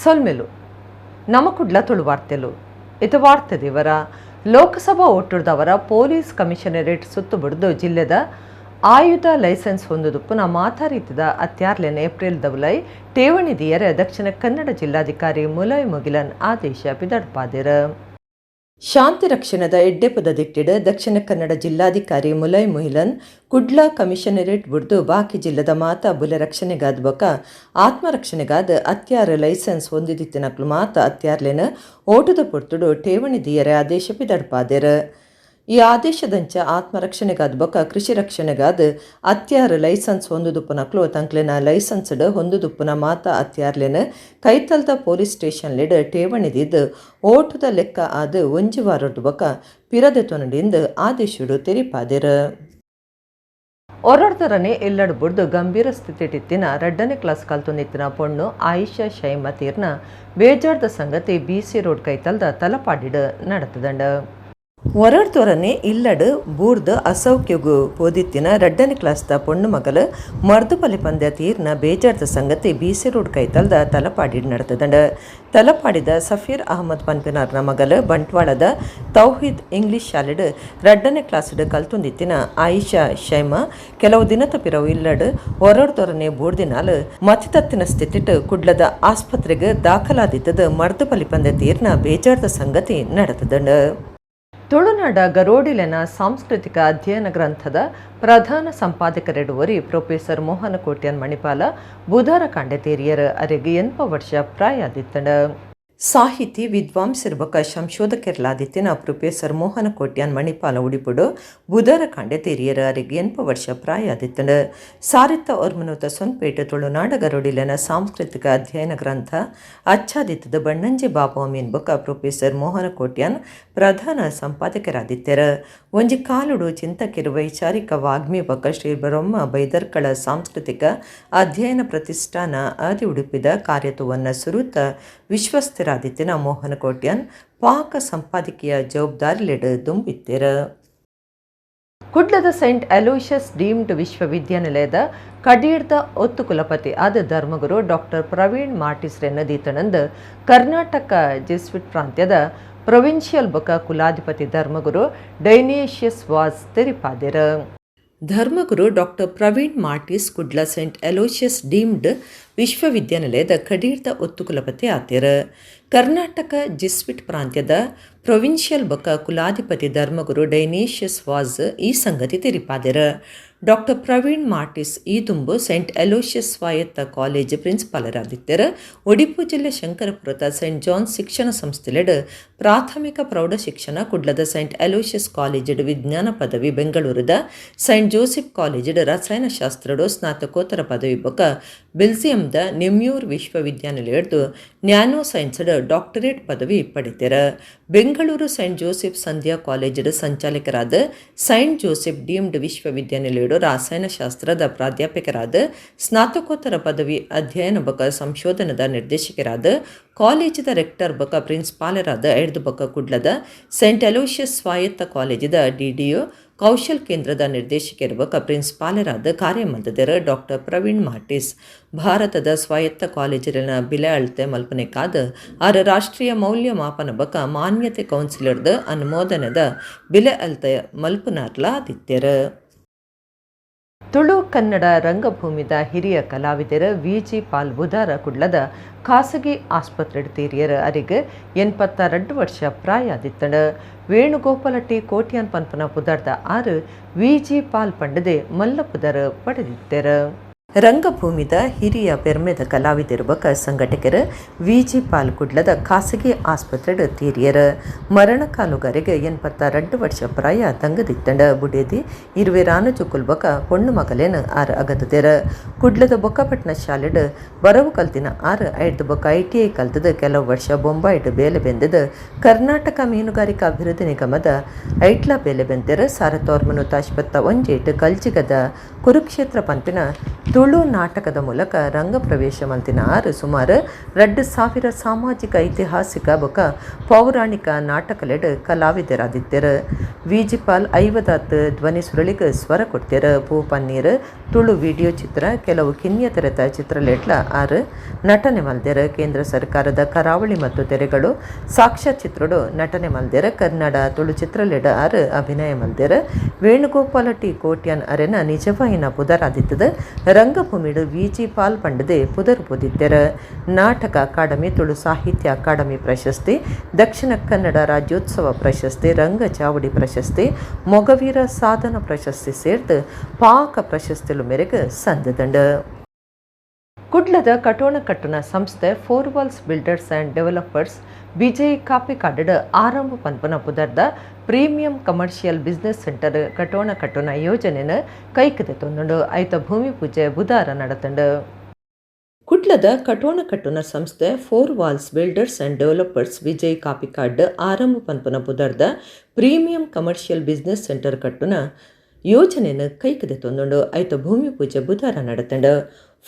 ಸೊಲ್ಮೆಲು ನಮಕುಡ್ಲ ತುಳು ವಾರ್ತೆಲು ಇದು ವಾರ್ತೆ ದೇವರ ಲೋಕಸಭಾ ಓಟುಡ್ದವರ ಪೊಲೀಸ್ ಕಮಿಷನರೇಟ್ ಸುತ್ತುಬಿಡ್ದು ಜಿಲ್ಲೆದ ಆಯುಧ ಲೈಸೆನ್ಸ್ ಹೊಂದುದುಪ್ಪುನ ಮಾತಾರೀತಿದ ಅತ್ಯಾರ್ಲೆನ ಏಪ್ರಿಲ್ ದವಲೈ ಠೇವಣಿ ದಿಯರ ದಕ್ಷಿಣ ಕನ್ನಡ ಜಿಲ್ಲಾಧಿಕಾರಿ ಮುಲೈ ಮುಗಿಲನ್ ಆದೇಶ ಪಿದಡ್ಪಾದಿರ ಶಾಂತಿ ರಕ್ಷಣದ ಎಡ್ಡೆಪದ ದಿಟ್ಟಿಡ ದಕ್ಷಿಣ ಕನ್ನಡ ಜಿಲ್ಲಾಧಿಕಾರಿ ಮುಲೈ ಮುಹಿಲನ್ ಕುಡ್ಲ ಕಮಿಷನರೇಟ್ ಬುಡ್ದು ಬಾಕಿ ಜಿಲ್ಲದ ಮಾತಾ ಬುಲೆ ರಕ್ಷಣೆಗಾದ ಬಕ ಆತ್ಮರಕ್ಷಣೆಗಾದ ಅತ್ಯಾರ ಲೈಸೆನ್ಸ್ ಹೊಂದಿದಿತ್ತಿನಕ್ಲು ಮಾತ ಅತ್ಯಾರ್ಲೆನ ಓಟದ ಪೊರ್ತುಡು ಠೇವಣಿ ದಿಯರ ಆದೇಶ ಪಿದಡ್ಪಾದೆರ ಈ ಆದೇಶದಂಚ ಆತ್ಮರಕ್ಷಣೆಗಾದ ಬಕ ಕೃಷಿ ರಕ್ಷಣೆಗಾದ ಅತ್ಯಾರ ಲೈಸೆನ್ಸ್ ಹೊಂದುದುಪ್ಪುನಕ್ಲು ತಂಕ್ಲೆನ ಲೈಸೆನ್ಸ್ಡ್ ಹೊಂದುದುಪ್ಪುನ ಮಾತ ಅತ್ಯಾರ್ಲೆನ ಕೈತಲ್ದ ಪೊಲೀಸ್ ಸ್ಟೇಷನ್ಲೆಡ್ ಠೇವಣಿದಿದ್ದು ಓಟದ ಲೆಕ್ಕ ಆದ ಒಂಜಿ ವಾರೊಟ್ಟು ಬಕ ಪಿರದೆತೊನಡಿಂದ ಆದೇಶುಡು ತೆರಿಪಾದೆರ ಒರಡ್ದರನೆ ಎಲ್ಲಡು ಬುಡ್ದು ಗಂಭೀರ ಸ್ಥಿತಿಟಿತ್ತಿನ ರೆಡ್ಡನೇ ಕ್ಲಾಸ್ ಕಲ್ತೊಂದಿತ್ತಿನ ಪೊಣ್ಣು ಆಯಿಷಾ ಶೈಮಾ ತೀರ್ನ ಬೇಜಾರ್ದ ಸಂಗತಿ BC ರೋಡ್ ಕೈತಲ್ದ ತಲಪಾಡಿಡ ನಡೆತದಂಡ ಒರಡ್ದೊರನೆ ಇಲ್ಲಡು ಬೂರ್ದು ಅಸೌಖ್ಯಗು ಓದಿತ್ತಿನ ರೆಡ್ಡನೇ ಕ್ಲಾಸ್ದ ಪೊಣ್ಣು ಮಗಲು ಮರ್ದುಪಲಿ ಪಂದ್ಯ ತೀರ್ನ ಬೇಜಾರ್ದ ಸಂಗತಿ BC ರೋಡ್ ಕೈತಲ್ದ ತಲಪಾಡಿಡ್ ನಡೆತದಂಡ ತಲಪಾಡಿದ ಸಫೀರ್ ಅಹಮದ್ ಪನ್ಪಿನಾರ್ನ ಮಗಲು ಬಂಟ್ವಾಳದ ತೌಹೀದ್ ಇಂಗ್ಲಿಷ್ ಶಾಲೆಡ್ ರೆಡ್ಡನೇ ಕ್ಲಾಸ್ಡ್ ಕಲ್ತೊಂದಿತ್ತಿನ ಆಯಿಷಾ ಶೈಮಾ ಕೆಲವು ದಿನದ ಪಿರವು ಇಲ್ಲಡು ಒರಡ್ದೊರನೆ ಬೂರ್ದಿನಾಲ್ ಮತಿತತ್ತಿನ ಸ್ಥಿತಿಟ್ ಕುಡ್ಲದ ಆಸ್ಪತ್ರೆಗೆ ದಾಖಲಾದಿತ್ತದ ಮರ್ದುಪಲಿ ಪಂದ್ಯ ತೀರ್ನ ಬೇಜಾರ್ದ ಸಂಗತಿ ನಡೆತದಂಡ ತುಳುನಾಡ ಗರೋಡಿಲೆನ ಸಾಂಸ್ಕೃತಿಕ ಅಧ್ಯಯನ ಗ್ರಂಥದ ಪ್ರಧಾನ ಸಂಪಾದಕರೆಡುವರಿ ಪ್ರೊಫೆಸರ್ ಮೋಹನ ಕೋಟ್ಯಾನ್ ಮಣಿಪಾಲ ಬುಧವಾರ ಕಾಂಡೆತೇರಿಯರ ಅರೆಗೆ 80 ವರ್ಷ ಪ್ರಾಯಾದಿತ್ತಂಡ ಸಾಹಿತಿ ವಿದ್ವಾಂಸರ್ಬಕ ಸಂಶೋಧಕರ್ಲಾದಿತ್ತಿನ ಪ್ರೊಫೆಸರ್ ಮೋಹನ ಕೋಟ್ಯಾನ್ ಮಣಿಪಾಲ ಉಡಿಪುಡು ಬುಧವಾರ ಕಾಂಡೆತೇರಿಯರ ಅರೆಗೆ 80 ವರ್ಷ ಪ್ರಾಯಾದಿತ್ತಂಡ ಸಾರಿತ್ತ ಒರ್ಮನೂತ ಸೊನ್ಪೇಟೆ ತುಳುನಾಡ ಗರೋಡಿಲೆನ ಸಾಂಸ್ಕೃತಿಕ ಅಧ್ಯಯನ ಗ್ರಂಥ ಆಚ್ಛಾದಿತದ ಬಣ್ಣಂಜೆ ಬಾಬು ಅಮೀನ್ ಬಕ ಪ್ರೊಫೆಸರ್ ಮೋಹನ ಕೋಟ್ಯಾನ್ ಪ್ರಧಾನ ಸಂಪಾದಕರಾದಿತ್ತರ ಒಂಜಿ ಕಾಲುಡು ಚಿಂತಕಿರು ವೈಚಾರಿಕ ವಾಗ್ಮಿ ಬಕ ಶ್ರೀ ಬ್ರಹ್ಮ ಬೈದರ್ಕಳ ಸಾಂಸ್ಕೃತಿಕ ಅಧ್ಯಯನ ಪ್ರತಿಷ್ಠಾನ ಆದಿ ಉಡುಪಿದ ಕಾರ್ಯತುವನ್ನ ಸುರುತ ವಿಶ್ವಸ್ಥರಾದಿತ್ತಿನ ಮೋಹನ ಕೋಟ್ಯಾನ್ ಪಾಕ ಸಂಪಾದಕೀಯ ಜವಾಬ್ದಾರಿಲೆಡ್ ದುಂಬಿತ್ತೆರ ಕುಡ್ಲದ ಸೈಂಟ್ ಅಲೋಷಿಯಸ್ ಡೀಮ್ಡ್ ವಿಶ್ವವಿದ್ಯಾನಿಲಯದ ಕಡೀಡ್ದ ಒತ್ತು ಕುಲಪತಿ ಆದ ಧರ್ಮಗುರು ಡಾಕ್ಟರ್ ಪ್ರವೀಣ್ ಮಾರ್ಟಿಸ್ ರೆನ್ನದೀತನಂದ ಕರ್ನಾಟಕ ಜೆಸ್ವಿಟ್ ಪ್ರಾಂತ್ಯದ ಪ್ರೊವಿನ್ಷಿಯಲ್ ಬಕ ಕುಲಾಧಿಪತಿ ಧರ್ಮಗುರು ಡೈನೇಷಿಯಸ್ ವಾಸ್ ತೆರಿಪಾದೆರ ಧರ್ಮಗುರು doctor Praveen Martis Kudla saint Aloysius deemed ವಿಶ್ವವಿದ್ಯಾನಿಲಯದ ಕಡೀಡ್ದ ಒತ್ತು ಕುಲಪತಿ ಆತ್ಯರ ಕರ್ನಾಟಕ ಜೆಸ್ವಿಟ್ ಪ್ರಾಂತ್ಯದ ಪ್ರೊವಿನ್ಷಿಯಲ್ ಬಕ ಕುಲಾಧಿಪತಿ ಧರ್ಮಗುರು ಡೈನೇಷಿಯಸ್ ವಾಸ್ ಈ ಸಂಗತಿ ತೆರಿಪಾದೆರ ಡಾಕ್ಟರ್ ಪ್ರವೀಣ್ ಮಾರ್ಟಿಸ್ ಈ ತುಂಬು ಸೈಂಟ್ ಅಲೋಷಿಯಸ್ ಸ್ವಾಯತ್ತ ಕಾಲೇಜ್ ಪ್ರಿನ್ಸಿಪಾಲರಾದಿತ್ತರ ಉಡುಪಿ ಜಿಲ್ಲೆ ಶಂಕರಪುರದ ಸೈಂಟ್ ಜಾನ್ಸ್ ಶಿಕ್ಷಣ ಸಂಸ್ಥೆಲೆಡ್ ಪ್ರಾಥಮಿಕ ಪ್ರೌಢ ಶಿಕ್ಷಣ ಕುಡ್ಲದ ಸೈಂಟ್ ಅಲೋಷಿಯಸ್ ಕಾಲೇಜಡ್ ವಿಜ್ಞಾನ ಪದವಿ ಬೆಂಗಳೂರದ ಸೈಂಟ್ ಜೋಸೆಫ್ ಕಾಲೇಜಡ್ ರಸಾಯನಶಾಸ್ತ್ರಡು ಸ್ನಾತಕೋತ್ತರ ಪದವಿ ಬಕ ಬೆಲ್ಜಿಯಂದ ನೆಮ್ಯೂರ್ ವಿಶ್ವವಿದ್ಯಾನಿಲಯದ್ದು ನ್ಯಾನೋ ಸೈನ್ಸ್ಡ್ ಡಾಕ್ಟರೇಟ್ ಪದವಿ ಪಡಿತೆರ ಬೆಂಗಳೂರು ಸೈಂಟ್ ಜೋಸೆಫ್ ಸಂಧ್ಯಾ ಕಾಲೇಜಡ್ ಸಂಚಾಲಕರಾದ ಸೈಂಟ್ ಜೋಸೆಫ್ ಡೀಮ್ಡ್ ವಿಶ್ವವಿದ್ಯಾನಿಲಯ ರಾಸಾಯನಶಾಸ್ತ್ರದ ಪ್ರಾಧ್ಯಾಪಕರಾದ ಸ್ನಾತಕೋತ್ತರ ಪದವಿ ಅಧ್ಯಯನ ಬಕ ಸಂಶೋಧನದ ನಿರ್ದೇಶಕರಾದ ಕಾಲೇಜದ ರೆಕ್ಟರ್ ಬಕ ಪ್ರಿನ್ಸಿಪಾಲರಾದ ಎಡ್ದು ಬಕ ಕುಡ್ಲದ ಸೈಂಟ್ ಅಲೋಷಿಯಸ್ ಸ್ವಾಯತ್ತ ಕಾಲೇಜದ DDO ಕೌಶಲ್ ಕೇಂದ್ರದ ನಿರ್ದೇಶಕರ ಬಕ ಪ್ರಿನ್ಸಿಪಾಲರಾದ ಕಾರ್ಯಮಂದದರ ಡಾಕ್ಟರ್ ಪ್ರವೀಣ್ ಮಾರ್ಟಿಸ್ ಭಾರತದ ಸ್ವಾಯತ್ತ ಕಾಲೇಜರಿನ ಬಿಲೆ ಅಳತೆ ಮಲ್ಪನೆಕಾದ ಆರ ರಾಷ್ಟ್ರೀಯ ಮೌಲ್ಯ ಮಾಪನ ಬಕ ಮಾನ್ಯತೆ ಕೌನ್ಸಿಲರ್ದ ಅನುಮೋದನದ ಬಿಲೆ ಅಳತೆ ಮಲ್ಪನಾರ್ಲ ಆದಿತ್ಯರ ತುಳು ಕನ್ನಡ ರಂಗಭೂಮಿದ ಹಿರಿಯ ಕಲಾವಿದರ VG ಪಾಲ್ ಬುಧವಾರ ಕುಡ್ಲದ ಖಾಸಗಿ ಆಸ್ಪತ್ರೆ ತೀರಿಯರ ಅರಿಗೆ 82 ವರ್ಷ ಪ್ರಾಯಾದಿತ್ತಂಡ ವೇಣುಗೋಪಾಲ ಟಿ ಕೋಟ್ಯಾನ್ ಪನ್ಪನ ಪುದಾರ್ದ 6 VG ಪಾಲ್ ಪಂಡದೆ ಮಲ್ಲ ಪುದರ ಪಡೆದಿತ್ತರ ರಂಗಭೂಮಿದ ಹಿರಿಯ ಪೆರ್ಮೆದ ಕಲಾವಿದರ ಸಂಘಟಕರ VG ಪಾಲ್ ಕುಡ್ಲದ ಖಾಸಗಿ ಆಸ್ಪತ್ರೆ ತೀರಿಯರ ಮರಣಕಾಲುಗಾರಿಗೆ 82 ವರ್ಷ ಪ್ರಾಯ ತಂಗದಿತ್ತಂಡ ಬುಡೇದಿ ಇರುವೆ ರಾನಜುಕುಲ್ ಬಕ ಪೊಣ್ಣು ಮಗಲೇನ 6 ಅಗತದೆರ ಕುಡ್ಲದ ಬೊಕ್ಕಪಟ್ನ ಶಾಲೆಡ್ ಬರವು ಕಲ್ತಿನ 6 ಐದು ಬಕ ITI ಕಲ್ತದ ಕೆಲವು ವರ್ಷ ಬೊಂಬಾಯಿಡ್ ಬೇಲೆ ಬೆಂದದ ಕರ್ನಾಟಕ ಮೀನುಗಾರಿಕಾ ಅಭಿವೃದ್ಧಿ ನಿಗಮದ ಐಟ್ಲಾ ಬೇಲೆ ಬೆಂದೆರ 1951 ಕಲ್ಜಿಗದ ಕುರುಕ್ಷೇತ್ರ ಪಂಪಿನ ತುಳು ನಾಟಕದ ಮೂಲಕ ರಂಗ ಪ್ರವೇಶ ಮಲ್ತಿನ 6 ಸುಮಾರು 2,000 ಸಾಮಾಜಿಕ ಐತಿಹಾಸಿಕ ಬೊಕ ಪೌರಾಣಿಕ ನಾಟಕಲೆಡ್ ಕಲಾವಿದರಾದಿದ್ದರು. ವಿಜಿಪಾಲ್ 50 ಧ್ವನಿ ಸುರಳಿಗೆ ಸ್ವರ ಕೊಡ್ತೀರ. ಪೂ ಪನ್ನೀರ್ ತುಳು ವಿಡಿಯೋ ಚಿತ್ರ ಕೆಲವು ಕಿನ್ಯತೆರೆತ ಚಿತ್ರಲೇಟ್ಲ 6 ನಟನೆ ಮಲ್ದೇರ. ಕೇಂದ್ರ ಸರ್ಕಾರದ ಕರಾವಳಿ ಮತ್ತು ತೆರೆಗಳು ಸಾಕ್ಷ್ಯಚಿತ್ರಡು ನಟನೆ ಮಲ್ದೇರ. ಕನ್ನಡ ತುಳು ಚಿತ್ರಲೇಡ 6 ಅಭಿನಯ ಮಲ್ದೇರ. ವೇಣುಗೋಪಾಲ ಟಿ ಕೋಟ್ಯಾನ್ ಅರೆನ ನಿಜವಾಯಿನ ಪುದರಾದಿತ್ತದ. ರಂಗಭೂಮಿಡು ವಿಜಿಪಾಲ್ ಪಂಡದೆ ಪುದರು ಪುದಿತ್ತೆರ. ನಾಟಕ ಅಕಾಡೆಮಿ, ತುಳು ಸಾಹಿತ್ಯ ಅಕಾಡೆಮಿ ಪ್ರಶಸ್ತಿ, ದಕ್ಷಿಣ ಕನ್ನಡ ರಾಜ್ಯೋತ್ಸವ ಪ್ರಶಸ್ತಿ, ರಂಗ ಚಾವಡಿ ಪ್ರಶಸ್ತಿ, ಮೊಗವೀರ ಸಾಧನ ಪ್ರಶಸ್ತಿ ಸೇರಿದು ಪಾಕ ಪ್ರಶಸ್ತಿಲು ಮೇರೆಗೆ ಸಂದದಂಡ. ಕುಡ್ಲದ ಕಟ್ಟೋಣ ಸಂಸ್ಥೆ 4 walls builders and developers Bejai Kapikad ಆರಂಭ ಪನ್ಪನ ಪುದರ್ದ ಪ್ರೀಮಿಯಂ ಕಮರ್ಷಿಯಲ್ ಬಿಸ್ನೆಸ್ ಸೆಂಟರ್ ಕಟ್ಟೋಣ ಯೋಜನೆನ ಕೈಕದೆ ತೊಂದುಂಡು. ಐತ ಭೂಮಿ ಪೂಜೆ ಬುಧವಾರ ನಡೆತಂಡು. ಕುಡ್ಲದ ಕಟ್ಟೋಣ ಸಂಸ್ಥೆ 4 walls builders and developers Vijay Kapikad ಆರಂಭ ಪನ್ಪನ ಪುದರ್ದ ಪ್ರೀಮಿಯಂ ಕಮರ್ಷಿಯಲ್ ಬಿಸ್ನೆಸ್ ಸೆಂಟರ್ ಕಟ್ಟುನ ಯೋಜನೆಯನ್ನು ಕೈಕದೆ ತೊಂದುಂಡು. ಐತ ಭೂಮಿ ಪೂಜೆ ಬುಧವಾರ ನಡೆತಂಡು.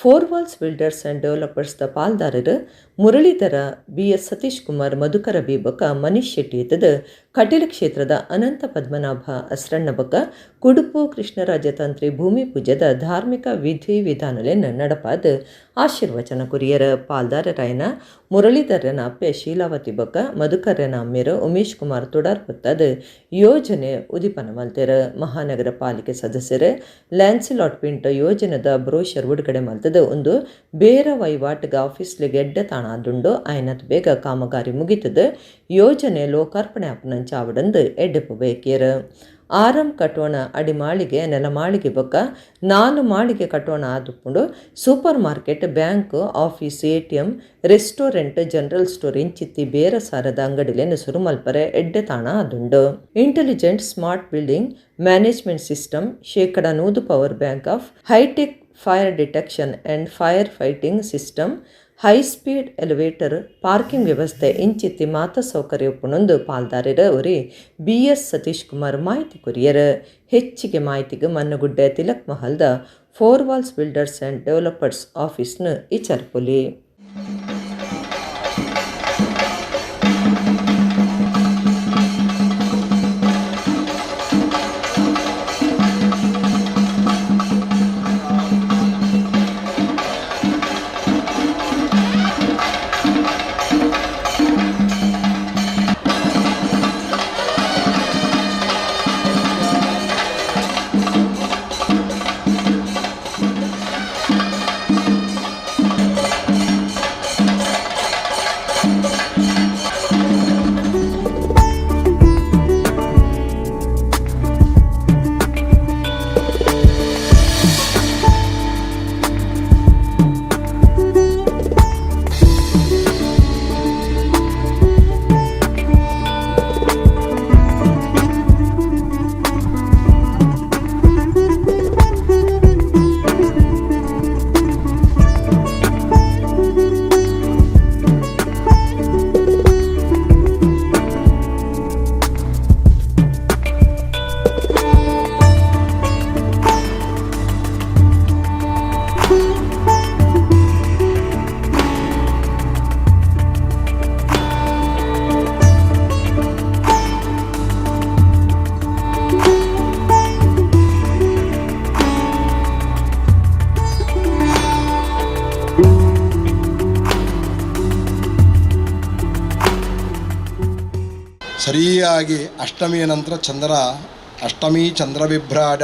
4 ವಾಲ್ಸ್ ಬಿಲ್ಡರ್ಸ್ ಆ್ಯಂಡ್ ಡೆವಲಪರ್ಸ್ದ ಪಾಲ್ದಾರರು ಮುರಳೀಧರ, BS ಸತೀಶ್ ಕುಮಾರ್, ಮಧುಕರ ಬಿ ಬೊಕ ಮನೀಶ್ ಶೆಟ್ಟಿ ಇದ್ದದ ಕಟೀಲು ಕ್ಷೇತ್ರದ ಅನಂತ ಪದ್ಮನಾಭ ಅಸ್ರಣ್ಣ ಬೊಕ ಕುಡುಪು ಕೃಷ್ಣರಾಜ ತಂತ್ರಿ ಭೂಮಿ ಪೂಜೆದ ಧಾರ್ಮಿಕ ವಿಧಿ ವಿಧಾನಲೆಯನ್ನು ನಡಪಾದ ಆಶೀರ್ವಚನ ಕುರಿಯರ. ಪಾಲ್ದಾರರಾಯನ ಮುರಳೀಧರನ ಅಪ್ಪೆ ಶೀಲಾವತಿ ಬೊಕ ಮಧುಕರನ ಅಮ್ಮೆರು ಉಮೇಶ್ ಕುಮಾರ್ ತುಡಾರ್ ಹೊತ್ತದ ಯೋಜನೆ ಉದಿಪನ ಮಲ್ತೆರ. ಮಹಾನಗರ ಪಾಲಿಕೆ ಸದಸ್ಯರು ಲ್ಯಾನ್ಸಿಲಾಟ್ ಪಿಂಟ್ ಯೋಜನೆದ ಬ್ರೋಷರ್ ಉಡುಗಡೆ ಮಲ್ತದ. ಒಂದು ಬೇರ ವಹಿವಾಟಿಗೆ ಆಫೀಸ್ಲೆ ಗೆಡ್ಡ ತಾಣಾದುಂಡು ಆಯ್ನತ್ ಬೇಗ ಕಾಮಗಾರಿ ಮುಗಿತದ. ಯೋಜನೆ ಲೋಕಾರ್ಪಣೆ ಅಪ್ಪನಂಚ ಆವಡಂದು ಎಡ್ಡೆಪ್ಪು ಬೇಕಿಯರು. ಆರಂಭ ಕಟ್ಟೋಣ ಅಡಿಮಾಳಿಗೆ, ನೆಲಮಾಳಿಗೆ ಬೊಕ್ಕ 4 ಮಾಳಿಗೆ ಕಟ್ಟೋಣ ಆದುಕೊಂಡು super market, bank, office, ATM, restaurant, general store ಇಂಚಿತ್ತಿ ಬೇರೆ ಸಾರದ ಅಂಗಡಿಲೇನು ಸುರುಮಲ್ಪರೆ ಎಡ್ಡೆ ತಾಣ ಆದುಂಡು. Intelligent smart building management system, 100 power bank of high tech fire detection and fire fighting system, high speed elevator, parking ವ್ಯವಸ್ಥೆ ಇಂಚಿತ್ತಿ ಮಾತ ಸೌಕರ್ಯ ಉಪ್ಪುನೊಂದು ಪಾಲ್ದಾರರ ಅವರಿ BS ಸತೀಶ್ ಕುಮಾರ್ ಮಾಹಿತಿ ಕೊರಿಯರ. ಹೆಚ್ಚಿಗೆ ಮಾಹಿತಿಗೆ ಮನ್ನಗುಡ್ಡೆ ತಿಲಕ್ ಮಹಲ್ದ 4 ವಾಲ್ಸ್ ಬಿಲ್ಡರ್ಸ್ ಆ್ಯಂಡ್ ಡೆವಲಪರ್ಸ್ ಆಫೀಸ್ನ ಇಚರ್ಪುಲಿ. ಸರಿಯಾಗಿ ಅಷ್ಟಮಿಯ ನಂತರ ಅಷ್ಟಮಿ ಚಂದ್ರವಿಭ್ರಾಡ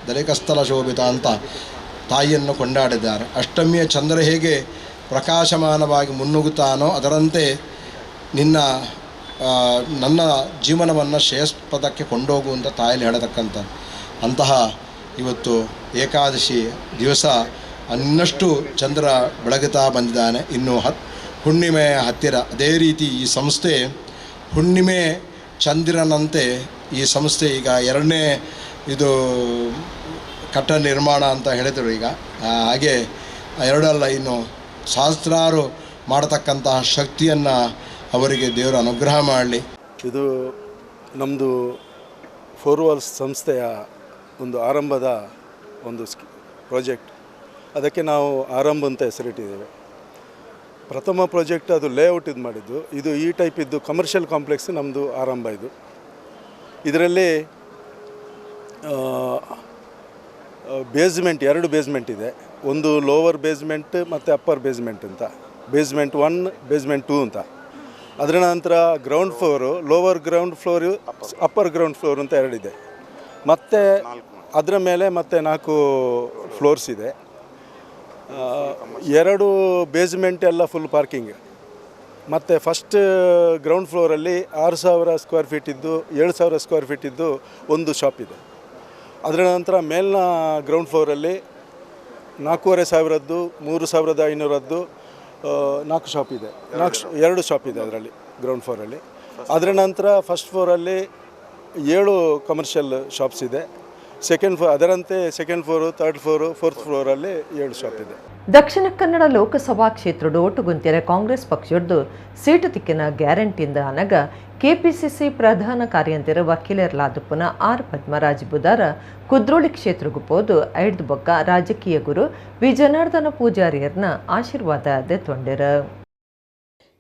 ದಲಿಕಸ್ಥಲ ಶೋಭಿತ ಅಂತ ತಾಯಿಯನ್ನು ಕೊಂಡಾಡಿದ್ದಾರೆ. ಅಷ್ಟಮಿಯ ಚಂದ್ರ ಹೇಗೆ ಪ್ರಕಾಶಮಾನವಾಗಿ ಮುನ್ನುಗ್ಗುತ್ತಾನೋ ಅದರಂತೆ ನನ್ನ ಜೀವನವನ್ನು ಶ್ರೇಷ್ಠಪದಕ್ಕೆ ಕೊಂಡೋಗುವಂಥ ತಾಯಲ್ಲಿ ಹೇಳತಕ್ಕಂಥ ಅಂತಹ ಇವತ್ತು ಏಕಾದಶಿ ದಿವಸ ಇನ್ನಷ್ಟು ಚಂದ್ರ ಬೆಳಗುತ್ತಾ ಬಂದಿದ್ದಾನೆ. ಇನ್ನು ಹುಣ್ಣಿಮೆಯ ಹತ್ತಿರ. ಅದೇ ರೀತಿ ಈ ಸಂಸ್ಥೆ ಹುಣ್ಣಿಮೆ ಚಂದಿರನಂತೆ ಈ ಸಂಸ್ಥೆ ಈಗ 2ನೇ ಇದು ಕಟ್ಟಡ ನಿರ್ಮಾಣ ಅಂತ ಹೇಳಿದರು. ಈಗ ಹಾಗೆ 2 ಅಲ್ಲ, ಇನ್ನು ಸಹಸ್ರಾರು ಮಾಡತಕ್ಕಂತಹ ಶಕ್ತಿಯನ್ನು ಅವರಿಗೆ ದೇವರು ಅನುಗ್ರಹ ಮಾಡಲಿ. ಇದು ನಮ್ಮದು 4 ವಾಲ್ಸ್ ಸಂಸ್ಥೆಯ ಒಂದು ಆರಂಭದ ಒಂದು ಪ್ರಾಜೆಕ್ಟ್. ಅದಕ್ಕೆ ನಾವು ಆರಂಭ ಅಂತ ಹೆಸರಿಟ್ಟಿದ್ದೇವೆ. ಪ್ರಥಮ ಪ್ರಾಜೆಕ್ಟ್ ಅದು ಲೇಔಟ್ ಮಾಡಿದ್ದು. ಇದು ಈ ಟೈಪ್ ಇದ್ದು ಕಮರ್ಷಿಯಲ್ ಕಾಂಪ್ಲೆಕ್ಸ್ ನಮ್ಮದು ಆರಂಭ. ಇದರಲ್ಲಿ ಬೇಸ್ಮೆಂಟ್ 2 ಬೇಸ್ಮೆಂಟ್ ಇದೆ. ಒಂದು ಲೋವರ್ ಬೇಸ್ಮೆಂಟ್ ಮತ್ತು ಅಪ್ಪರ್ ಬೇಸ್ಮೆಂಟ್ ಅಂತ, ಬೇಸ್ಮೆಂಟ್ 1 ಬೇಸ್ಮೆಂಟ್ 2 ಅಂತ. ಅದರ ನಂತರ ground floor, lower ground floor, upper ground floor ಅಂತ 2 ಇದೆ. ಮತ್ತು ಅದರ ಮೇಲೆ ಮತ್ತೆ 4 ಫ್ಲೋರ್ಸ್ ಇದೆ. 2 ಬೇಸ್ಮೆಂಟ್ ಎಲ್ಲ ಫುಲ್ ಪಾರ್ಕಿಂಗ್. ಮತ್ತು ಫಸ್ಟ್ ಗ್ರೌಂಡ್ ಫ್ಲೋರಲ್ಲಿ 6,000 ಸ್ಕ್ವೇರ್ ಫೀಟ್ ಇದ್ದು 7,000 ಸ್ಕ್ವೇರ್ ಫೀಟ್ ಇದ್ದು ಒಂದು ಶಾಪ್ ಇದೆ. ಅದರ ನಂತರ ಮೇಲಿನ ಗ್ರೌಂಡ್ ಫ್ಲೋರಲ್ಲಿ 4,500ದ್ದು 3,500ದ್ದು 4 ಶಾಪ್ ಇದೆ. 2 ಶಾಪ್ ಇದೆ ಅದರಲ್ಲಿ ಗ್ರೌಂಡ್ ಫ್ಲೋರಲ್ಲಿ. ಅದರ ನಂತರ ಫಸ್ಟ್ ಫ್ಲೋರಲ್ಲಿ 7 ಕಮರ್ಷಿಯಲ್ ಶಾಪ್ಸ್ ಇದೆ. ಅದರಂತೆ second floor, third floor, fourth ಫ್ಲೋರಲ್ಲಿ 7 ಶಾಪ್ ಇದೆ. ದಕ್ಷಿಣ ಕನ್ನಡ ಲೋಕಸಭಾ ಕ್ಷೇತ್ರದ ಒಟ್ಟುಗುಂತಿಯರೆ ಕಾಂಗ್ರೆಸ್ ಪಕ್ಷದ್ದು ಸೀಟು ತಿಕ್ಕಿನ ಗ್ಯಾರಂಟಿಯಿಂದ ಅನಗ ಕೆಪಿಸಿಸಿ ಪ್ರಧಾನ ಕಾರ್ಯಂತರ ವಕೀಲರ್ಲಾದಪ್ಪನ ಆರ್ ಪದ್ಮರಾಜ್ ಬುಧಾರ ಕುದ್ರೋಳಿ ಕ್ಷೇತ್ರಕ್ಕೂ ಪೋದು 5 ಬೊಕ್ಕ ರಾಜಕೀಯ ಗುರು ವಿ ಜನಾರ್ದನ ಪೂಜಾರಿಯರ್ನ ಆಶೀರ್ವಾದ ದೆತ್ತೊಂಡೆರ.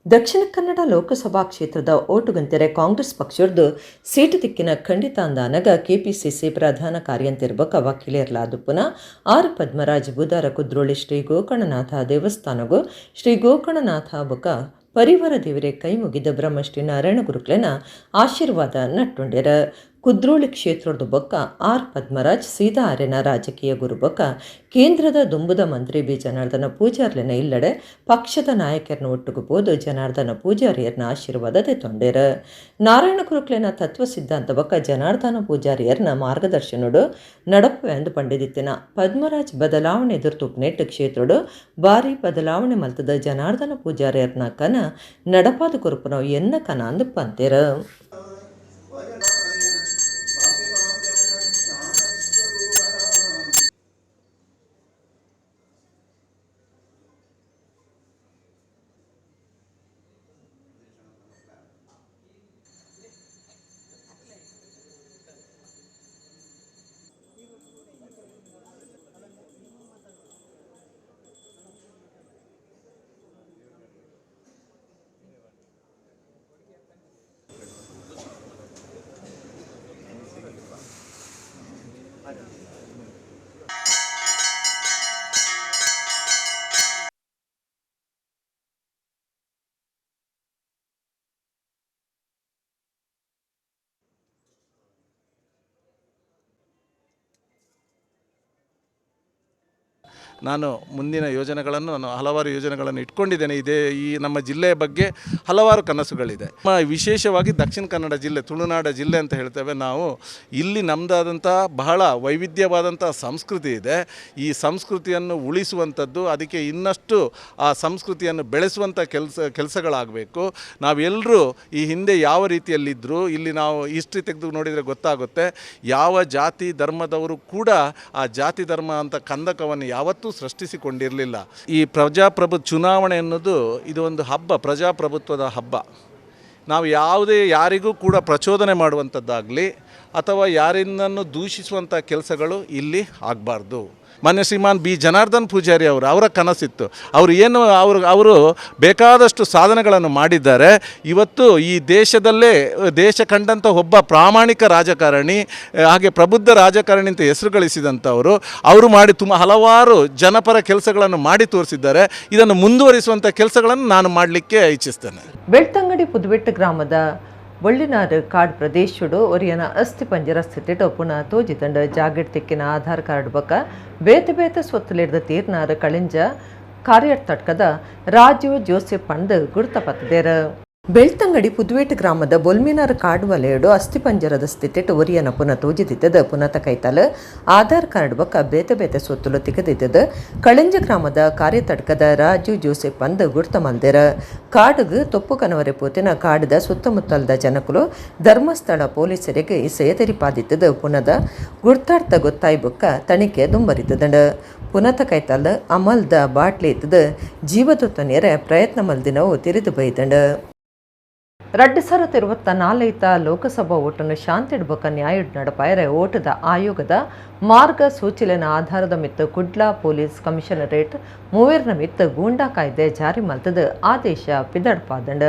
ದಕ್ಷಿಣ ಕನ್ನಡ ಲೋಕಸಭಾ ಕ್ಷೇತ್ರದ ಓಟುಗಂತೆರೆ ಕಾಂಗ್ರೆಸ್ ಪಕ್ಷದ್ದು ಸೀಟು ತಿಕ್ಕಿನ ಖಂಡಿತ ಅಂದಾನಗ ಕೆಪಿಸಿಸಿ ಪ್ರಧಾನ ಕಾರ್ಯಂತಿರ್ಬಕ ವಕೀಲರ್ಲಾದುಪ್ಪುನ ಆರ್ ಪದ್ಮರಾಜ್ ಬುಧಾರ ಕುದ್ರೋಳಿ ಶ್ರೀ ಗೋಕರ್ಣನಾಥ ದೇವಸ್ಥಾನಗೂ ಶ್ರೀ ಗೋಕರ್ಣನಾಥ ಬೊಕ ಪರಿವಾರ ದೇವರೇ ಕೈ ಮುಗಿದ ಬ್ರಹ್ಮಶ್ರೀ ನಾರಾಯಣ ಗುರುಕ್ಲೆನ ಆಶೀರ್ವಾದ ನಟ್ಟುಂಡೆರ. ಕುದ್ರೋಳಿ ಕ್ಷೇತ್ರದ ಬೊಕ್ಕ ಆರ್ ಪದ್ಮರಾಜ್ ಸೀದಾ ಅರೆನ ರಾಜಕೀಯ ಗುರು ಬೊಕ್ಕ ಕೇಂದ್ರದ ದುಂಬುದ ಮಂತ್ರಿ ಬಿ ಜನಾರ್ದನ ಪೂಜಾರ್ಲೆನ ಇಲ್ಲಡೆ ಪಕ್ಷದ ನಾಯಕರನ್ನ ಒಟ್ಟಿಗೆ ಬೋದು ಜನಾರ್ದನ ಪೂಜಾರಿಯರ್ನ ಆಶೀರ್ವಾದ ದೆತ್ತೊಂಡೆರ. ನಾರಾಯಣ ಗುರುಕ್ಲೆನ ತತ್ವ ಸಿದ್ಧಾಂತ ಬೊಕ್ಕ ಜನಾರ್ದನ ಪೂಜಾರಿಯರ್ನ ಮಾರ್ಗದರ್ಶನಡು ನಡಪು ಎಂದು ಪಂಡಿದಿತ್ತಿನ ಪದ್ಮರಾಜ್ ಬದಲಾವಣೆ ಎದುರ್ತುಪ್ನೆಟ್ಟು ಕ್ಷೇತ್ರಡು ಭಾರಿ ಬದಲಾವಣೆ ಮಲ್ತದ ಜನಾರ್ದನ ಪೂಜಾರಿಯರ್ನ ಕನ ನಡಪಾದ ಕುರುಪನವು ಎನ್ನ ಕನ ಅಂದು ಪಂತೆರ. ನಾನು ಮುಂದಿನ ಯೋಜನೆಗಳನ್ನು ಹಲವಾರು ಯೋಜನೆಗಳನ್ನು ಇಟ್ಕೊಂಡಿದ್ದೇನೆ. ಈ ನಮ್ಮ ಜಿಲ್ಲೆಯ ಬಗ್ಗೆ ಹಲವಾರು ಕನಸುಗಳಿದೆ. ವಿಶೇಷವಾಗಿ ದಕ್ಷಿಣ ಕನ್ನಡ ಜಿಲ್ಲೆ, ತುಳುನಾಡ ಜಿಲ್ಲೆ ಅಂತ ಹೇಳ್ತೇವೆ ನಾವು. ಇಲ್ಲಿ ನಮ್ಮದಾದಂಥ ಬಹಳ ವೈವಿಧ್ಯವಾದಂಥ ಸಂಸ್ಕೃತಿ ಇದೆ. ಈ ಸಂಸ್ಕೃತಿಯನ್ನು ಉಳಿಸುವಂಥದ್ದು, ಅದಕ್ಕೆ ಇನ್ನಷ್ಟು ಆ ಸಂಸ್ಕೃತಿಯನ್ನು ಬೆಳೆಸುವಂಥ ಕೆಲಸಗಳಾಗಬೇಕು. ನಾವೆಲ್ಲರೂ ಈ ಹಿಂದೆ ಯಾವ ರೀತಿಯಲ್ಲಿದ್ದರೂ ಇಲ್ಲಿ ನಾವು ಹಿಸ್ಟ್ರಿ ತೆಗೆದು ನೋಡಿದರೆ ಗೊತ್ತಾಗುತ್ತೆ. ಯಾವ ಜಾತಿ ಧರ್ಮದವರು ಕೂಡ ಆ ಜಾತಿ ಧರ್ಮ ಅಂತ ಕಂದಕವನ್ನು ಯಾವತ್ತೂ ಸೃಷ್ಟಿಸಿಕೊಂಡಿರಲಿಲ್ಲ. ಈ ಚುನಾವಣೆ ಅನ್ನೋದು ಇದು ಒಂದು ಹಬ್ಬ, ಪ್ರಜಾಪ್ರಭುತ್ವದ ಹಬ್ಬ. ನಾವು ಯಾರಿಗೂ ಕೂಡ ಪ್ರಚೋದನೆ ಮಾಡುವಂಥದ್ದಾಗಲಿ ಅಥವಾ ಯಾರಿಂದನೂ ದೂಷಿಸುವಂಥ ಕೆಲಸಗಳು ಇಲ್ಲಿ ಆಗಬಾರ್ದು. ಮಾನ್ಯ ಶ್ರೀಮಾನ್ ಬಿ ಜನಾರ್ದನ್ ಪೂಜಾರಿ ಅವರ ಕನಸಿತ್ತು. ಅವರು ಬೇಕಾದಷ್ಟು ಸಾಧನೆಗಳನ್ನು ಮಾಡಿದ್ದಾರೆ. ಇವತ್ತು ಈ ದೇಶ ಕಂಡಂಥ ಒಬ್ಬ ಪ್ರಾಮಾಣಿಕ ರಾಜಕಾರಣಿ, ಹಾಗೆ ಪ್ರಬುದ್ಧ ರಾಜಕಾರಣಿ ಅಂತ ಹೆಸರು ಗಳಿಸಿದಂಥವರು. ಅವರು ಮಾಡಿ ಹಲವಾರು ಜನಪರ ಕೆಲಸಗಳನ್ನು ಮಾಡಿ ತೋರಿಸಿದ್ದಾರೆ. ಇದನ್ನು ಮುಂದುವರಿಸುವಂಥ ಕೆಲಸಗಳನ್ನು ನಾನು ಮಾಡಲಿಕ್ಕೆ ಇಚ್ಛಿಸ್ತೇನೆ. ಬೆಳ್ತಂಗಡಿ ಪುದುವೆಟ್ಟು ಗ್ರಾಮದ ಬೊಳ್ಳಿನಾರು ಕಾಡ್ ಪ್ರದೇಶಡು ಒರಿಯನ ಅಸ್ಥಿ ಪಂಜರ ಸ್ಥಿತಿಟ್ ಪುನಃ ತೋಜಿತಂಡ ಜಾಗೆಟ್ ತಿಕ್ಕಿನ ಆಧಾರ್ ಕಾರ್ಡ್ ಬೊಕ್ಕ ಬೇತೆ ಸ್ವತ್ತುಲಿಡ್ದ ತೀರ್ನಾರು ಕಳಿಂಜ ಕಾರ್ಯರ್ತಟ್ಕದ ರಾಜು ಜೋಸೆಫ್ ಪಂಡ್ ಗುರುತಪತ್ತದೇರ. ಬೆಳ್ತಂಗಡಿ ಪುದುವೇಟ್ ಗ್ರಾಮದ ಬೊಲ್ಮಿನಾರ್ ಕಾಡ್ ವಲಯಡು ಅಸ್ಥಿಪಂಜರದ ಸ್ಥಿತಿಟ್ ಒರಿಯನ ಪುನಃ ತೋಜಿದಿದ್ದದ ಪುನಃ ಕೈತಲ್ ಆಧಾರ್ ಕಾರ್ಡ್ ಬೊಕ್ಕ ಬೇತೆ ಸ್ವತ್ತುಲು ತಿಗದಿದ್ದದ ಕಳಿಂಜ ಗ್ರಾಮದ ಕಾರ್ಯತಡ್ಕದ ರಾಜು ಜೋಸೆಫ್ ಪಂದ್ ಗುರ್ತ ಮಲ್ದೆರ. ಕಾಡ್ಗ್ ತೊಪ್ಪು ಕನವರೆ ಪೋತಿನ ಕಾಡ್ದ ಸುತ್ತಮುತ್ತಲದ ಜನಕುಲು ಧರ್ಮಸ್ಥಳ ಪೊಲೀಸರಿಗೆ ಇಸೆಯ ತೆರಿಪಾದಿತ್ತದ ಪುನದ ಗುರ್ತಾರ್ಥ ಗೊತ್ತಾಯಿ ಬೊಕ್ಕ ತನಿಖೆ ದುಂಬರಿತದಂಡ. ಪುನಃ ಕೈತಲ್ ಅಮಲ್ದ ಬಾಟ್ಲಿ ಇತ್ತದ ಜೀವದೊತ್ತನೆಯರ ಪ್ರಯತ್ನ ಮಲ್ದಿನವು ತಿರಿದು ಬೈದಂಡ. 2024 ಲೋಕಸಭಾ ಓಟನ್ನು ಶಾಂತಿಡ್ಬೊಕ್ಕ ನ್ಯಾಯುಡ್ ನಡಪಾಯರೆ ಓಟದ ಆಯೋಗದ ಮಾರ್ಗ ಸೂಚಲೆನ ಆಧಾರದ ಮಿತ್ತು ಕುಡ್ಲಾ ಪೊಲೀಸ್ ಕಮಿಷನರೇಟ್ ಮೂವೇರ್ನ ಮಿತ್ತು ಗೂಂಡಾ ಕಾಯ್ದೆ ಜಾರಿ ಮಲ್ತದ ಆದೇಶ ಪಿದಡ್ಪಾದಂಡ.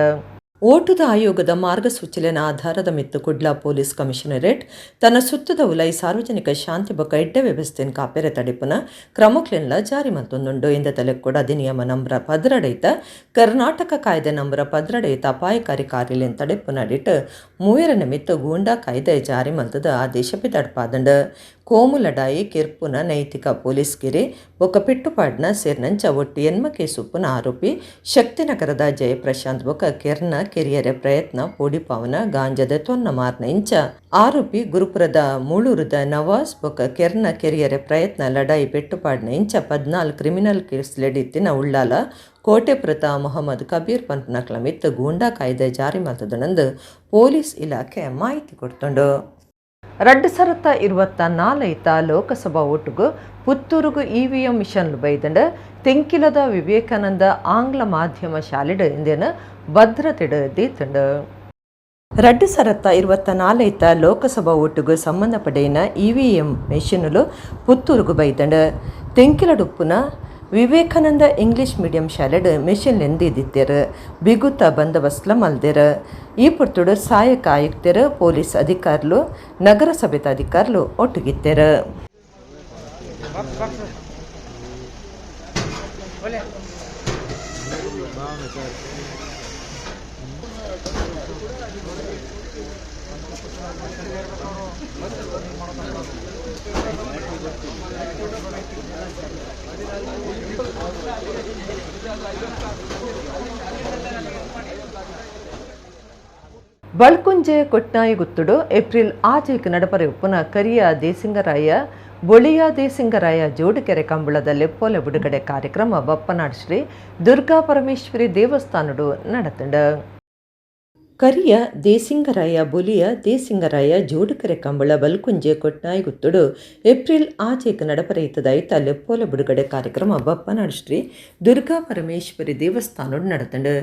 ಓಟುದ ಆಯೋಗದ ಮಾರ್ಗಸೂಚನೆಯ ಆಧಾರದ ಮಿತ್ತು ಕುಡ್ಲ ಪೊಲೀಸ್ ಕಮಿಷನರೇಟ್ ತನ್ನ ಸುತ್ತದ ಉಲೈ ಸಾರ್ವಜನಿಕ ಶಾಂತಿ ಬೊಕ್ಕ ಎಡ್ಡ ವ್ಯವಸ್ಥೆಯನ್ನು ಕಾಪೆರೆ ತಡೆಪುನ ಕ್ರಮಕ್ಲೆನ್ಲ ಜಾರಿ ಮಲ್ತೊಂದುಂಡು ಇಂದ ತಲೆಕೊಡ ಅಧಿನಿಯಮ ನಂಬರ 17 ಕರ್ನಾಟಕ ಕಾಯ್ದೆ ನಂಬರ 17 ಅಪಾಯಕಾರಿ ಕಾರ್ಯಲೆನ್ ತಡೆಪುನ ಅಡಿಟ್ 3ನೇ ಮಿತ್ತು ಗೂಂಡಾ ಕಾಯ್ದೆ ಜಾರಿ ಮಲ್ತದ ಆದೇಶ ಪಿತಡ್ಪಾದಂಡು ಕೋಮು ಲಡಾಯಿ ಕಿರ್ಪುನ ನೈತಿಕ ಪೊಲೀಸ್ಗಿರಿ ಬೊಕ್ಕ ಪಿಟ್ಟುಪಾಡ್ನ ಸೇರ್ನಂಚ ಒಟ್ಟು ಎನ್ಮ ಕೇಸುಪ್ಪುನ ಆರೋಪಿ ಶಕ್ತಿನಗರದ ಜಯಪ್ರಶಾಂತ್ ಬೊಕ್ಕ ಕೆರ್ನ ಕೆರಿಯರೆ ಪ್ರಯತ್ನ ಪೋಡಿಪಾವನ ಗಾಂಜದ ತೊನ್ನ ಮಾರ್ನ ಇಂಚ ಆರೋಪಿ ಗುರುಪುರದ ಮೂಳೂರುದ ನವಾಜ್ ಬೊಕ್ಕ ಕೆರ್ನ ಕೆರಿಯರೆ ಪ್ರಯತ್ನ ಲಡಾಯಿ ಪೆಟ್ಟುಪಾಡ್ನ ಇಂಚ 14 ಕ್ರಿಮಿನಲ್ ಕೇಸ್ ಲೆಡಿತ್ತಿನ ಉಳ್ಳಾಲ ಕೋಟೆಪುರತ ಮೊಹಮ್ಮದ್ ಕಬೀರ್ ಪಂಪ್ನಕ್ಲ ಮಿತ್ತು ಗೂಂಡಾ ಕಾಯ್ದೆ ಜಾರಿ ಮಲ್ತದನಂದು ಪೊಲೀಸ್ ಇಲಾಖೆ ಮಾಹಿತಿ ಕೊಡ್ತುಂಡು. 2024 ಲೋಕಸಭಾ ಓಟುಗು ಪುತ್ತೂರುಗು EVM ಮಿಷನ್ಲು ಬೈದಂಡ ತೆಂಕಿಲದ ವಿವೇಕಾನಂದ ಆಂಗ್ಲ ಮಾಧ್ಯಮ ಶಾಲೆಡ್ ಇಂದಿನ ಭದ್ರತೆಡು ದೀತುಂಡು. 2024 ಲೋಕಸಭಾ ಓಟುಗು ಸಂಬಂಧಪಡೆಯಿನ EVM ಮಿಷನ್ಲು ಪುತ್ತೂರುಗು ಬೈದಂಡ ತೆಂಕಿಲಡುಪ್ಪುನ ವಿವೇಕಾನಂದ ಇಂಗ್ಲಿಷ್ ಮೀಡಿಯಂ ಶಾಲೆಡ್ ಮೆಷಿನ್ ಎಂದಿದ್ದಿತ್ತೆರು ಬಿಗುತ್ತ ಬಂದೋಬಸ್ತ್ಲ ಮಲ್ದೆರು. ಈ ಪುರ್ತುಡು ಸಹಾಯಕ ಆಯುಕ್ತರು ಪೊಲೀಸ್ ಅಧಿಕಾರುಲು ನಗರಸಭೆದ ಅಧಿಕಾರುಲು ಒಟ್ಟುಗಿತ್ತೆರು. ಬಳ್ಕುಂಜೆ ಕೊಟ್ನಾಯಿ ಗುತ್ತುಡು ಏಪ್ರಿಲ್ ಆಜೆಕ್ ನಡಪರೆ ಉಪ್ಪುನ ಕರಿಯ ದೇಸಿಂಗರಾಯ ಬೊಳಿಯ ದೇಸಿಂಗರಾಯ ಜೋಡುಕೆರೆ ಕಂಬಳದ ಲೆಪ್ಪೋಲೆ ಬಿಡುಗಡೆ ಕಾರ್ಯಕ್ರಮ ಬಪ್ಪನಾಡ್ ಶ್ರೀ ದುರ್ಗಾ ಪರಮೇಶ್ವರಿ ದೇವಸ್ಥಾನಡು ನಡತುಂಡು. ಕರಿಯ ದೇಸಿಂಗರಾಯ ಬೊಲಿಯ ದೇಸಿಂಗರಾಯ ಜೋಡುಕೆರೆ ಕಂಬಳ ಬಲ್ಕುಂಜೆ ಕೊಟ್ನಾಯಿ ಗುತ್ತುಡು ಏಪ್ರಿಲ್ ಆಚೆಕ್ ನಡಪರೆಯಿತದಾಯಿತ ಲೆಪ್ಪೋಲ ಬಿಡುಗಡೆ ಕಾರ್ಯಕ್ರಮ ಬಪ್ಪನಾಡ್ ಶ್ರೀ ದುರ್ಗಾ ಪರಮೇಶ್ವರಿ ದೇವಸ್ಥಾನಡು ನಡತಂಡು.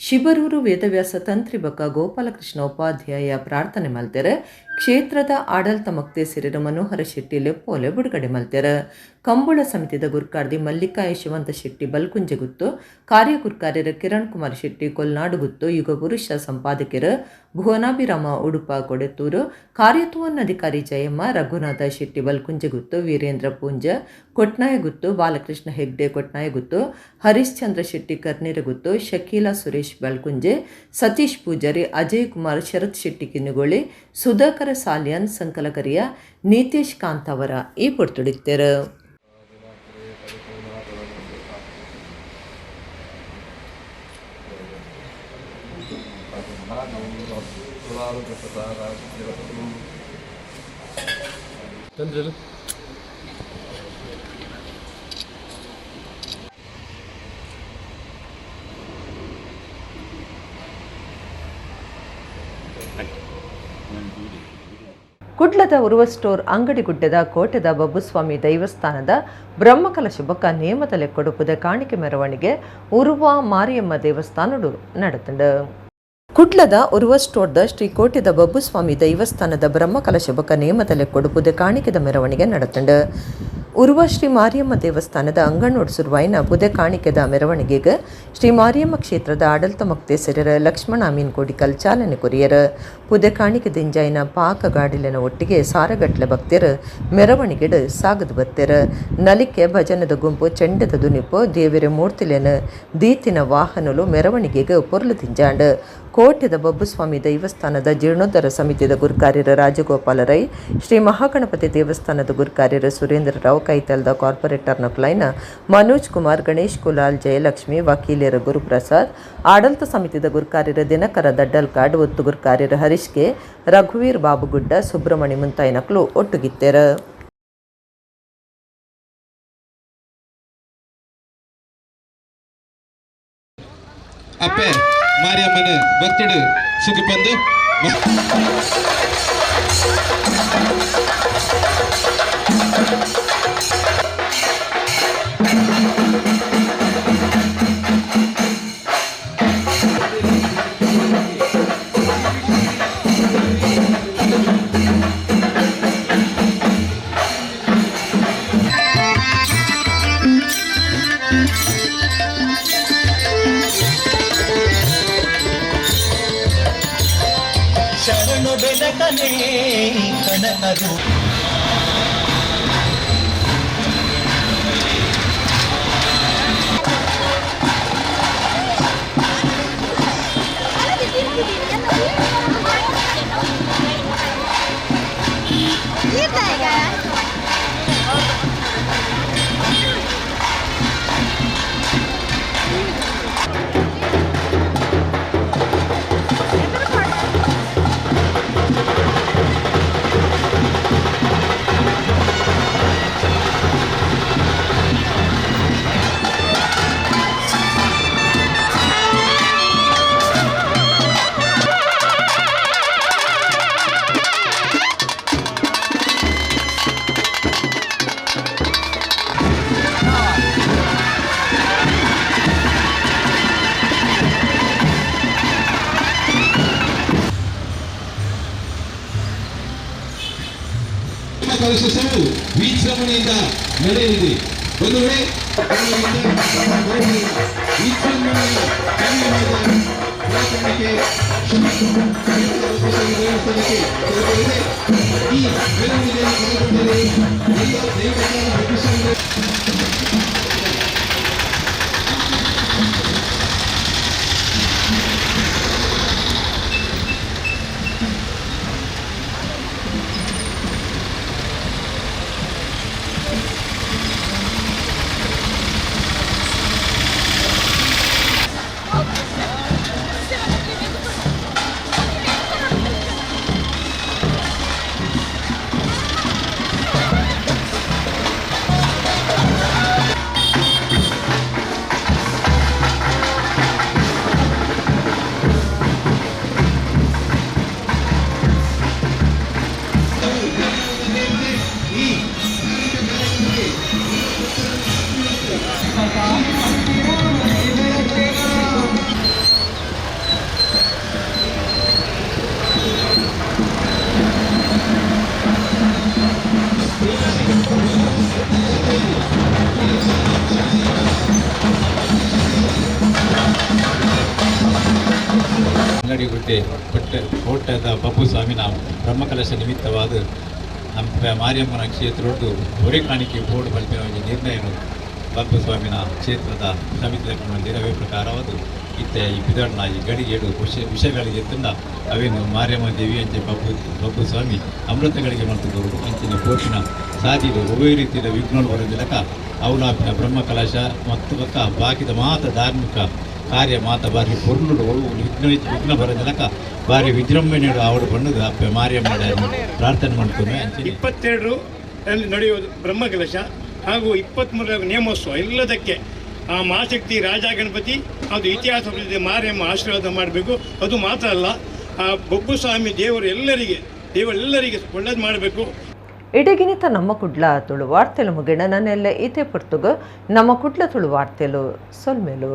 ಶಿಬರೂರು ವೇದವ್ಯಾಸ ತಂತ್ರಿ ಬೊಕ್ಕ ಗೋಪಾಲಕೃಷ್ಣ ಉಪಾಧ್ಯಾಯ ಪ್ರಾರ್ಥನೆ ಮಲ್ತೆರ ಕ್ಷೇತ್ರದ ಆಡಳಿತ ಮುಕ್ತೆ ಸಿರಿರ ಮನೋಹರ ಶೆಟ್ಟಿ ಲೆಪ್ಪೋಲೆ ಬಿಡುಗಡೆ ಮಲ್ತೆರ. ಕಂಬಳ ಸಮಿತಿದ ಗುರ್ಕಾರ್ದಿ ಮಲ್ಲಿಕಾ ಯಶವಂತ ಶೆಟ್ಟಿ ಬಲ್ಕುಂಜೆ ಗುತ್ತು, ಕಾರ್ಯಗುರ್ಕಾರ್ಯರ ಕಿರಣ್ ಕುಮಾರ್ ಶೆಟ್ಟಿ ಕೊಲ್ನಾಡು ಗುತ್ತು, ಯುಗ ಪುರುಷ ಸಂಪಾದಕರು ಭುವನಾಭಿರಾಮ ಉಡುಪ ಕೊಡೆತ್ತೂರು, ಕಾರ್ಯತುವನ್ನಾಧಿಕಾರಿ ಜಯಮ್ಮ, ರಘುನಾಥ ಶೆಟ್ಟಿ ಬಲ್ಕುಂಜೆ ಗುತ್ತು, ವೀರೇಂದ್ರ ಪೂಂಜ ಕೊಟ್ನಾಯ ಗುತ್ತು, ಬಾಲಕೃಷ್ಣ ಹೆಗ್ಡೆ ಕೊಟ್ನಾಯ ಗುತ್ತು, ಹರಿಶ್ಚಂದ್ರ ಶೆಟ್ಟಿ ಕರ್ನೀರ ಗುತ್ತು, ಶಕೀಲಾ ಸುರೇಶ್ ಬಲ್ಕುಂಜೆ, ಸತೀಶ್ ಪೂಜಾರಿ, ಅಜಯ್ ಕುಮಾರ್, ಶರತ್ ಶೆಟ್ಟಿ ಕಿನ್ನುಗೋಳಿ, ಸುಧಾಕರ ಸಾಲಿಯನ್ ಸಂಕಲಕರಿಯ ನೀತೇಶ್ ಕಾಂತ್ ಅವರ ಈ ಪೊರ್ತುಡಿತ್ತೇರು. ಕುಡ್ಲದ ಉರುವ ಸ್ಟೋರ್ ಅಂಗಡಿ ಗುಡ್ಡದ ಕೋಟೆದ ಬಬ್ಬುಸ್ವಾಮಿ ದೈವಸ್ಥಾನದ ಬ್ರಹ್ಮಕಲಶ ಬೊಕ್ಕ ನೇಮದಲೆ ಕೊಡುಪುದ ಕಾಣಿಕೆ ಮೆರವಣಿಗೆ ಉರುವ ಮಾರಿಯಮ್ಮ ದೇವಸ್ಥಾನಡು ನಡತುಂಡು. ಕುಡ್ಲದ ಉರುವ ಸ್ಟೋರ್ದ ಶ್ರೀ ಕೋಟೆದ ಬಬ್ಬುಸ್ವಾಮಿ ದೈವಸ್ಥಾನದ ಬ್ರಹ್ಮಕಲಶ ಬೊಕ್ಕ ನೇಮದಲೆ ಕೊಡುಪುದ ಕಾಣಿಕೆದ ಮೆರವಣಿಗೆ ನಡತುಂಡು. ಉರುವ ಶ್ರೀ ಮಾರಿಯಮ್ಮ ದೇವಸ್ಥಾನದ ಅಂಗನೋಡ್ಸುರುವಾಯಿನ ಪುದೆ ಕಾಣಿಕೆದ ಮೆರವಣಿಗೆಗೆ ಶ್ರೀ ಮಾರಿಯಮ್ಮ ಕ್ಷೇತ್ರದ ಆಡಳಿತ ಮುಕ್ತೆ ಸಿರಿರ ಲಕ್ಷ್ಮಣ ಅಮೀನ್ ಕೋಡಿಕಲ್ ಚಾಲನೆ ಕೊರಿಯರು. ಪುದೆ ಕಾಣಿಕೆ ದಿಂಜಾಯಿನ ಪಾಕ ಗಾಡಿಲಿನ ಒಟ್ಟಿಗೆ ಸಾರಗಟ್ಲೆ ಭಕ್ತರು ಮೆರವಣಿಗೆಡು ಸಾಗದು ಬತ್ತೆರು. ನಲಿಕೆ ಭಜನದ ಗುಂಪು ಚೆಂಡದ ದುನಿಪು ದೇವಿರ ಮೂರ್ತಿಲೇನ ದೀತಿನ ವಾಹನಲು ಮೆರವಣಿಗೆಗೆ ಪೊರ್ಲು ತಿಂಜಾಂಡು. ಕೋಟೆದ ಬಬ್ಬುಸ್ವಾಮಿ ದೈವಸ್ಥಾನದ ಜೀರ್ಣೋದ್ಧಾರ ಸಮಿತಿದ ಗುರುಕಾರ್ಯರ ರಾಜಗೋಪಾಲ ರೈ, ಶ್ರೀ ಮಹಾಗಣಪತಿ ದೇವಸ್ಥಾನದ ಗುರುಕಾರ್ಯರ ಸುರೇಂದ್ರ ರಾವ್, ಕೈತಲ್ದ ಕಾರ್ಪೊರೇಟರ್ ನಕ್ಲೈನ ಮನೋಜ್ ಕುಮಾರ್, ಗಣೇಶ್ ಕುಲಾಲ್, ಜಯಲಕ್ಷ್ಮಿ, ವಕೀಲರ ಗುರುಪ್ರಸಾದ್, ಆಡಳಿತ ಸಮಿತಿದ ಗುರುಕಾರ್ಯರ ದಿನಕರ ದಡ್ಡಲ್ಕಾಡ್, ಒತ್ತು ಗುರುಕಾರ್ಯರ ಹರೀಶ್ ಕೆ, ರಘುವೀರ್ ಬಾಬುಗುಡ್ಡ, ಸುಬ್ರಹ್ಮಣಿ ಮುಂತಾಯಿನಕ್ಲು ಒಟ್ಟುಗಿತ್ತೆರು. ಅಪ್ಪೆ ಮಾರಿಯಮ್ಮನ ಭಕ್ತಡು ಸುಖ ಬಂದು ಕಣ್ಣು ಬೆಳಕನೇ ಕನಕರು ಕಲಶವು ವಿಜೃಂಭಣೆಯಿಂದ ನಡೆಯಲಿದೆ. ಒಂದು ವೇಳೆ ಈ ಮೆರವಣಿಗೆಯಲ್ಲಿ ಅಂಗಡಿಗುಡ್ಡೆ ಕೋಟದ ಬಬ್ಬುಸ್ವಾಮಿನ ಬ್ರಹ್ಮಕಲಶ ನಿಮಿತ್ತವಾದ ನಮ್ಮ ಮಾರಿಯಮ್ಮನ ಕ್ಷೇತ್ರದ್ದು ಹೊರೆ ಕಾಣಿಕೆ ಬೋರ್ಡ್ ಬಲ್ಪಿನ ನಿರ್ಣಯನು ಬಬ್ಬುಸ್ವಾಮಿನ ಕ್ಷೇತ್ರದ ಸಮಿತಿ ನೆರವೇ ಪ್ರಕಾರವಾದ ಇತ್ತೆ ಈ ಬಿದಡ್ನ ಈ ಗಡಿಗೇಡು ವಿಷಯಗಳಿಗೆ ತಂದ ಅವೇನು ಮಾರಿಯಮ್ಮ ದೇವಿ ಅಂಚೆ ಬಬ್ಬುಸ್ವಾಮಿ ಅಮೃತಗಳಿಗೆ ಮಾಡ್ತಿದ್ದವರು ಅಂಚಿನ ಕೋಟಿನ ಸಾಧಿದು ಒಬ್ಬೇ ರೀತಿಯ ವಿಘ್ನ ಬರೋದಿಲ್ಲಕ ಅವಲಾಪಿನ ಬ್ರಹ್ಮಕಲಶ ಮತ್ತು ಬಾಕಿದ ಮಾತ ಧಾರ್ಮಿಕ ಕಾರ್ಯ ಮಾತ ಬಾರಿ ಪೊರ್ನುಡು ವಿಘ್ನ ಬರೋದಿಲ್ಲಕ ಬಾರಿ ವಿಜೃಂಭಣೆಯು ಆವಡು ಬಣ್ಣದು ಅಪ್ಪ ಮಾರಿಯಮ್ಮ ಪ್ರಾರ್ಥನೆ ಮಾಡ್ಕೊಂಡು 22 ನಡೆಯುವುದು ಬ್ರಹ್ಮಕಲಶ ಹಾಗೂ 23 ನೇಮೋತ್ಸವ ಎಲ್ಲದಕ್ಕೆ ಆ ಮಹಾಶಕ್ತಿ ರಾಜ ಗಣಪತಿ ಅದು ಇತಿಹಾಸ ಪ್ರಸಿದ್ಧ ಮಾರಿಯಮ್ಮ ಆಶೀರ್ವಾದ ಮಾಡಬೇಕು. ಅದು ಮಾತ್ರ ಅಲ್ಲ, ಆ ಬೊಬ್ಬುಸ್ವಾಮಿ ದೇವರೆಲ್ಲರಿಗೆ ಒಳ್ಳೇದು ಮಾಡಬೇಕು. ಇಡಗಿನಿತ ನಮ್ಮ ಕುಡ್ಲ ತುಳು ವಾರ್ತೆಲು ಮುಗಿಣ ನನ್ನೆಲ್ಲ ಈತೆ ಪುರ್ತುಗ ನಮ್ಮ ಕುಡ್ಲ ತುಳು ವಾರ್ತೆಲು ಸೊಲ್ಮೆಲು.